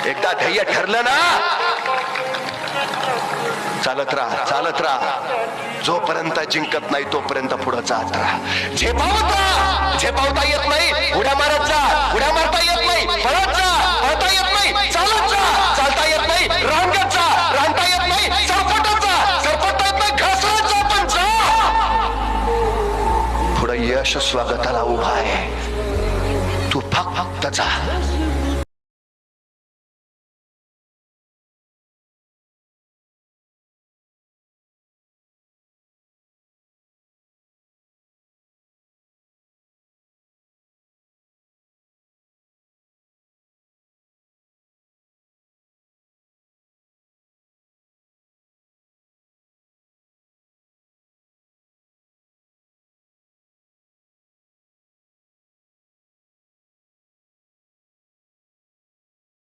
एकदा ध्येय ठरलं ना, चालत राहा. जोपर्यंत जिंकत नाही तोपर्यंत पुढे जात राहा. झेपावता येत नाही, उड्या मारत जा. उड्या मारता येत नाही, पळत जा. पळता येत नाही, चालत जा. चालता येत नाही, रांगत जा. रांगता येत नाही, सरपटत जा. सरपटता येत नाही, घसरत जा. पण जा, पुढे यश स्वागताला उभा आहे. तू फक्त जा.